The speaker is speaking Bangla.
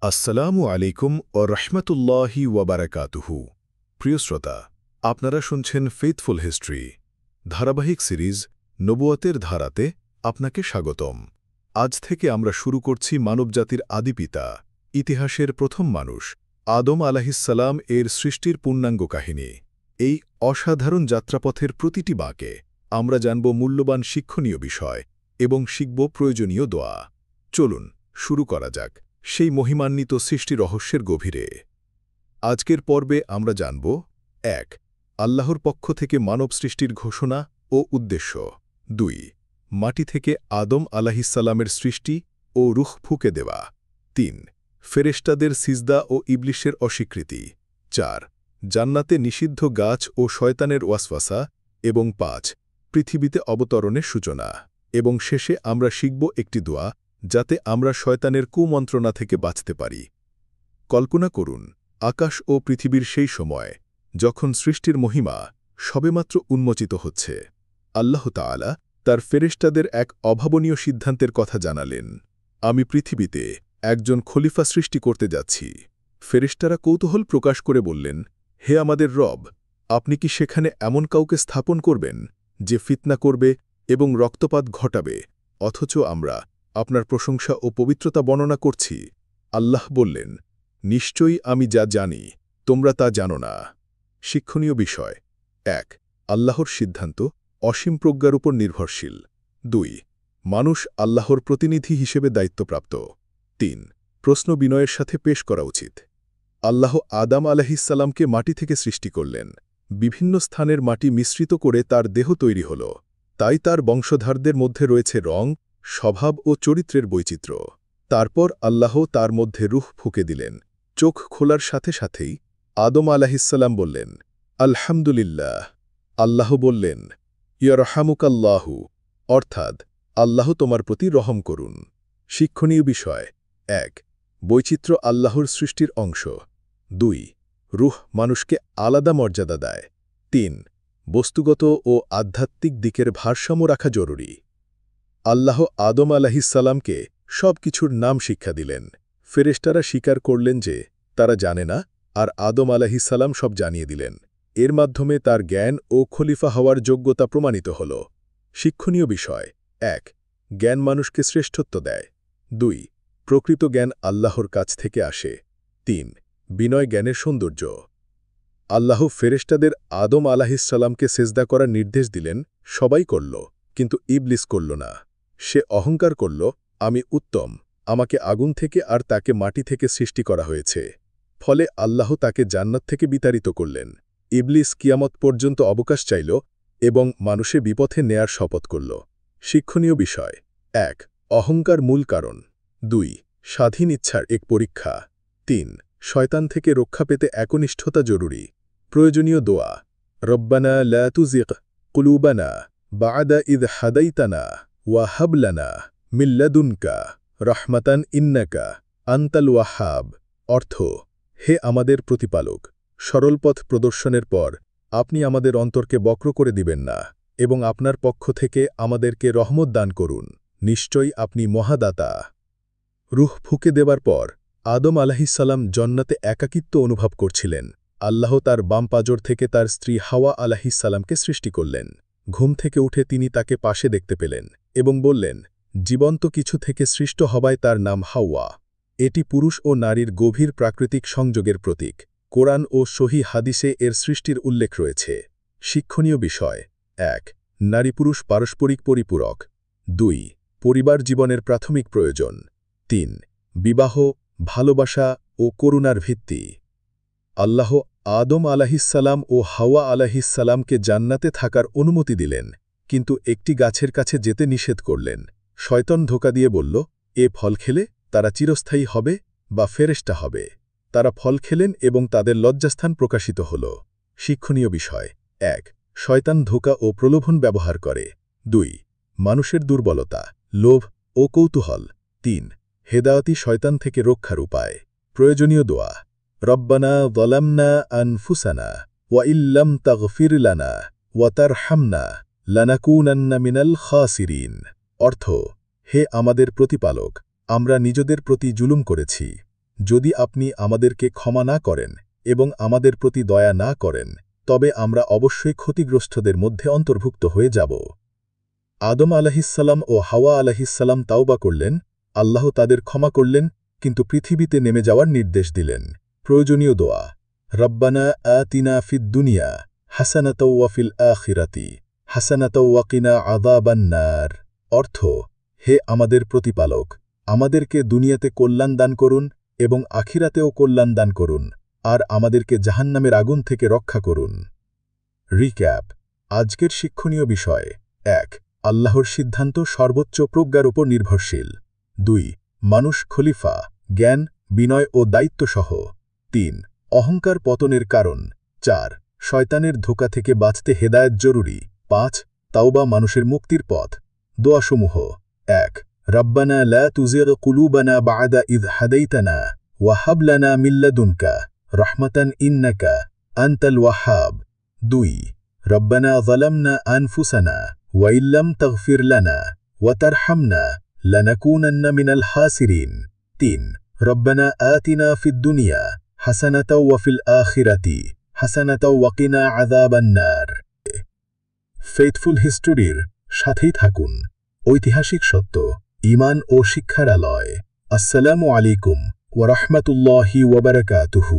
আসসালামু আলাইকুম ও রহমতুল্লাহি ওয়াবারাকাতুহু। প্রিয় শ্রোতা, আপনারা শুনছেন ফেথফুল হিস্ট্রি ধারাবাহিক সিরিজ নবুয়তের ধারাতে আপনাকে স্বাগতম। আজ থেকে আমরা শুরু করছি মানবজাতির আদিপিতা, ইতিহাসের প্রথম মানুষ আদম আলাহিসাল্লাম এর সৃষ্টির পূর্ণাঙ্গ কাহিনী। এই অসাধারণ যাত্রাপথের প্রতিটি বাঁকে আমরা জানব মূল্যবান শিক্ষণীয় বিষয় এবং শিখব প্রয়োজনীয় দোয়া। চলুন শুরু করা যাক সেই মহিমান্বিত সৃষ্টি রহস্যের গভীরে। আজকের পর্বে আমরা জানব ১. আল্লাহর পক্ষ থেকে মানব সৃষ্টির ঘোষণা ও উদ্দেশ্য। ২. মাটি থেকে আদম আলাহিসাল্লামের সৃষ্টি ও রুহ ফুঁকে দেওয়া। ৩. ফেরেশতাদের সিজদা ও ইবলিশের অস্বীকৃতি। ৪. জান্নাতে নিষিদ্ধ গাছ ও শয়তানের ওয়াসওয়াসা এবং ৫. পৃথিবীতে অবতরণের সূচনা। এবং শেষে আমরা শিখব একটি দোয়া যাতে আমরা শয়তানের কুমন্ত্রণা থেকে বাঁচতে পারি। কল্পনা করুন, আকাশ ও পৃথিবীর সেই সময় যখন সৃষ্টির মহিমা সবেমাত্র উন্মোচিত হচ্ছে। আল্লাহ তাআলা তার ফেরেশতাদের এক অভাবনীয় সিদ্ধান্তের কথা জানালেন। আমি পৃথিবীতে একজন খলিফা সৃষ্টি করতে যাচ্ছি। ফেরেশতারা কৌতূহল প্রকাশ করে বললেন, হে আমাদের রব, আপনি কি সেখানে এমন কাউকে স্থাপন করবেন যে ফিতনা করবে এবং রক্তপাত ঘটাবে, অথচ আমরা আপনার প্রশংসা ও পবিত্রতা বর্ণনা করছি? আল্লাহ বললেন, নিশ্চয়ই আমি যা জানি তোমরা তা জানো না। শিক্ষণীয় বিষয়: ১. আল্লাহর সিদ্ধান্ত অসীম প্রজ্ঞার উপর নির্ভরশীল। ২. মানুষ আল্লাহর প্রতিনিধি হিসেবে দায়িত্বপ্রাপ্ত। ৩. প্রশ্ন বিনয়ের সাথে পেশ করা উচিত। আল্লাহ আদম আলাহিসাল্লামকে মাটি থেকে সৃষ্টি করলেন। বিভিন্ন স্থানের মাটি মিশ্রিত করে তার দেহ তৈরি হল। তাই তার বংশধারদের মধ্যে রয়েছে রং, স্বভাব ও চরিত্রের বৈচিত্র্য। তারপর আল্লাহ তার মধ্যে রুহ ফুঁকে দিলেন। চোখ খোলার সাথে সাথেই আদম আলাহিসাল্লাম বললেন, আলহামদুলিল্লাহ। আল্লাহ বললেন, ইয়ারহামুকাল্লাহু, অর্থাৎ আল্লাহ তোমার প্রতি রহম করুন। শিক্ষণীয় বিষয়: ১. বৈচিত্র্য আল্লাহর সৃষ্টির অংশ। ২. রুহ মানুষকে আলাদা মর্যাদা দেয়। ৩. বস্তুগত ও আধ্যাত্মিক দিকের ভারসাম্য রাখা জরুরি। আল্লাহ আদম আলাহিসাল্লামকে সব কিছুর নাম শিক্ষা দিলেন। ফেরেশতারা স্বীকার করলেন যে তারা জানে না, আর আদম আলাহিসাল্লাম সব জানিয়ে দিলেন। এর মাধ্যমে তার জ্ঞান ও খলিফা হওয়ার যোগ্যতা প্রমাণিত হল। শিক্ষণীয় বিষয়: ১. জ্ঞান মানুষকে শ্রেষ্ঠত্ব দেয়। ২. প্রকৃত জ্ঞান আল্লাহর কাছ থেকে আসে। ৩. বিনয় জ্ঞানের সৌন্দর্য। আল্লাহ ফেরেশতাদের আদম আলাহিসাল্লামকে সেজদা করার নির্দেশ দিলেন। সবাই করল, কিন্তু ইবলিস করল না। সে অহংকার করল, আমি উত্তম, আমাকে আগুন থেকে আর তাকে মাটি থেকে সৃষ্টি করা হয়েছে। ফলে আল্লাহ তাকে জান্নাত থেকে বিতাড়িত করলেন। ইবলিস কিয়ামত পর্যন্ত অবকাশ চাইল এবং মানুষে বিপথে নেয়ার শপথ করল। শিক্ষণীয় বিষয়: ১. অহংকার মূল কারণ। ২. স্বাধীন ইচ্ছার এক পরীক্ষা। ৩. শয়তান থেকে রক্ষা পেতে একনিষ্ঠতা জরুরি। প্রয়োজনীয় দোয়া: রব্বানা লা তুজিগ কুলুবানা বা'দা ইয হাদাইতানা ওয়া হাব লানা মিন লাদুনকা রাহমাতান ইন্নাকা আনতাল ওয়াহ্হাব। অর্থ: হে আমাদের প্রতিপালক, সরল পথ প্রদর্শনের পর আপনি আমাদের অন্তরকে বক্র করে দিবেন না এবং আপনার পক্ষ থেকে আমাদেরকে রহমত দান করুন। নিশ্চয়ই আপনি মহাদাতা। রুহ ফুঁকে দেবার পর আদম আলাহিসাল্লাম জান্নাতে একাকিত্ব অনুভব করছিলেন। আল্লাহ তার বাম পাজর থেকে তার স্ত্রী হাওয়া আলাহিসাল্লামকে সৃষ্টি করলেন। ঘুম থেকে উঠে তিনি তাকে পাশে দেখতে পেলেন এবং বললেন, জীবন্ত কিছু থেকে সৃষ্ট হওয়ায় তার নাম হাওয়া। এটি পুরুষ ও নারীর গভীর প্রাকৃতিক সংযোগের প্রতীক। কোরআন ও সহি হাদিসে এর সৃষ্টির উল্লেখ রয়েছে। শিক্ষণীয় বিষয়: ১. নারী পুরুষ পারস্পরিক পরিপূরক। ২. পরিবার জীবনের প্রাথমিক প্রয়োজন। ৩. বিবাহ, ভালোবাসা ও করুণার ভিত্তি। আল্লাহ আদম আলাহিসাল্লাম ও হাওয়া আলাহিসাল্লামকে জান্নাতে থাকার অনুমতি দিলেন, কিন্তু একটি গাছের কাছে যেতে নিষেধ করলেন। শয়তান ধোঁকা দিয়ে বলল, এ ফল খেলে তারা চিরস্থায়ী হবে বা ফেরেশতা হবে। তারা ফল খেলেন এবং তাদের লজ্জাস্থান প্রকাশিত হল। শিক্ষণীয় বিষয়: ১. শয়তান ধোঁকা ও প্রলোভন ব্যবহার করে। ২. মানুষের দুর্বলতা, লোভ ও কৌতূহল। ৩. হেদায়েতি শয়তান থেকে রক্ষার উপায়। প্রয়োজনীয় দোয়া: রব্বানা যালামনা আনফুসানা ওয়া ইল্লাম তাগফির লানা ওয়া তারহামনা লানাকুনান্না মিনাল খাসিরিন। অর্থ: হে আমাদের প্রতিপালক, আমরা নিজেদের প্রতি জুলুম করেছি। যদি আপনি আমাদেরকে ক্ষমা না করেন এবং আমাদের প্রতি দয়া না করেন তবে আমরা অবশ্যই ক্ষতিগ্রস্তদের মধ্যে অন্তর্ভুক্ত হয়ে যাব। আদম আলাহিসাল্লাম ও হাওয়া আলাহিসাল্লাম তাওবা করলেন, আল্লাহ তাদের ক্ষমা করলেন, কিন্তু পৃথিবীতে নেমে যাওয়ার নির্দেশ দিলেন। প্রয়োজনীয় দোয়া, রব্বানা আতিনা ফিদ দুনিয়া হাসানাতাও ওয়া ফিল আখিরাতি হাসানাতাও ওয়া কিনা আযাবান নার। অর্থ, হে আমাদের প্রতিপালক, আমাদেরকে দুনিয়াতে কল্যাণ দান করুন এবং আখিরাতেও কল্যাণ দান করুন, আর আমাদেরকে জাহান্নামের আগুন থেকে রক্ষা করুন। রিক্যাপ, আজকের শিক্ষণীয় বিষয়: ১. আল্লাহর সিদ্ধান্ত সর্বোচ্চ প্রজ্ঞার উপর নির্ভরশীল। ২. মানুষ খলিফা, জ্ঞান, বিনয় ও দায়িত্বসহ। ৩. অহংকার পতনের কারণ। ৪. শয়তানের ধোঁকা থেকে বাঁচতে হেদায়েত জরুরি। ৫. তাওবা মানুষের মুক্তির পথ। দোয়াসমূহ: ১. রব্বানা লা তুজিগ কুলুবানা বা'দা ইয হাদাইতানা ওয়া হাব লানা মিন লাদুনকা রাহমাতান ইন্নাকা আনতাল ওয়াহ্হাব। ২. রব্বানা যালামনা আনফুসানা ওয়া ইল্লাম তাগফির লানা ওয়া তারহামনা লানাকুনান্না মিনাল খাসিরিন। ৩. রব্বানা আতিনা ফিদ দুনিয়া হাসানাতাও ওয়া ফিল আখিরাতি হাসানাতাও ওয়া কিনা আযাবান নার। ফেথফুল হিস্টোরির সাথেই থাকুন। ঐতিহাসিক সত্য, ঈমান ও শিক্ষার আলয়। আসসালামু আলাইকুম ওয়া রাহমাতুল্লাহি ওয়া বারাকাতুহু।